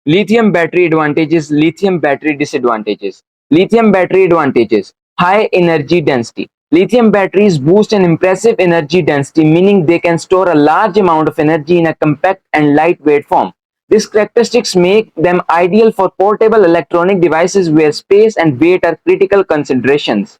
Lithium battery advantages, lithium battery disadvantages. Lithium battery advantages, high energy density. Lithium batteries boast an impressive energy density, meaning they can store a large amount of energy in a compact and lightweight form. These characteristics make them ideal for portable electronic devices where space and weight are critical considerations.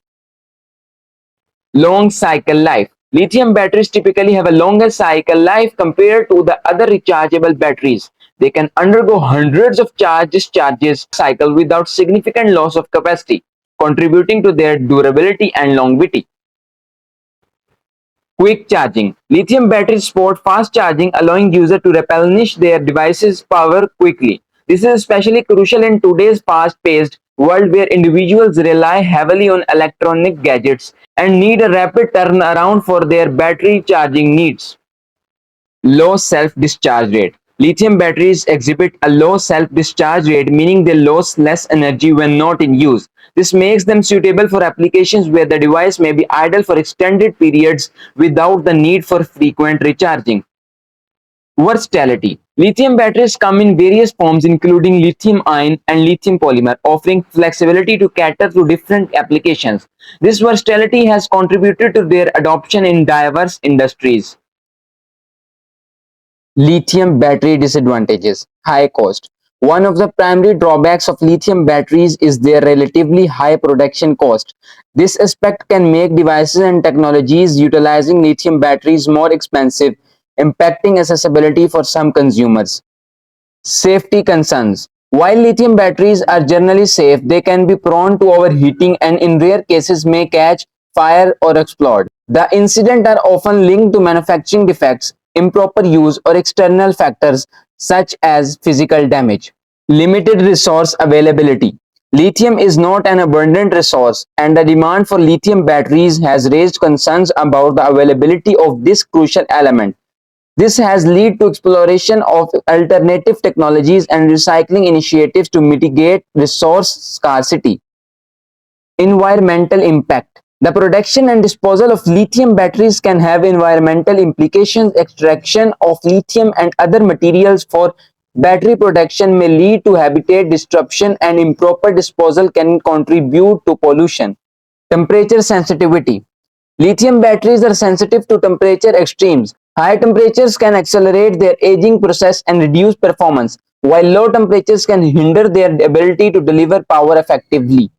Long cycle life. Lithium batteries typically have a longer cycle life compared to the other rechargeable batteries. They can undergo hundreds of charge discharges cycle without significant loss of capacity, contributing to their durability and longevity. Quick charging. Lithium batteries support fast charging, allowing users to replenish their device's power quickly. This is especially crucial in today's fast-paced world where individuals rely heavily on electronic gadgets and need a rapid turnaround for their battery charging needs. Low self-discharge rate. Lithium batteries exhibit a low self-discharge rate, meaning they lose less energy when not in use. This makes them suitable for applications where the device may be idle for extended periods without the need for frequent recharging. Versatility. Lithium batteries come in various forms including lithium ion and lithium polymer, offering flexibility to cater to different applications. This versatility has contributed to their adoption in diverse industries. Lithium battery disadvantages. High cost. One of the primary drawbacks of lithium batteries is their relatively high production cost. This aspect can make devices and technologies utilizing lithium batteries more expensive, impacting accessibility for some consumers. Safety concerns. While lithium batteries are generally safe, they can be prone to overheating and in rare cases may catch fire or explode. The incidents are often linked to manufacturing defects, improper use, or external factors such as physical damage. Limited resource availability. Lithium is not an abundant resource, and the demand for lithium batteries has raised concerns about the availability of this crucial element. This has led to exploration of alternative technologies and recycling initiatives to mitigate resource scarcity. Environmental impact. The production and disposal of lithium batteries can have environmental implications. Extraction of lithium and other materials for battery production may lead to habitat disruption, and improper disposal can contribute to pollution. Temperature sensitivity. Lithium batteries are sensitive to temperature extremes. High temperatures can accelerate their aging process and reduce performance, while low temperatures can hinder their ability to deliver power effectively.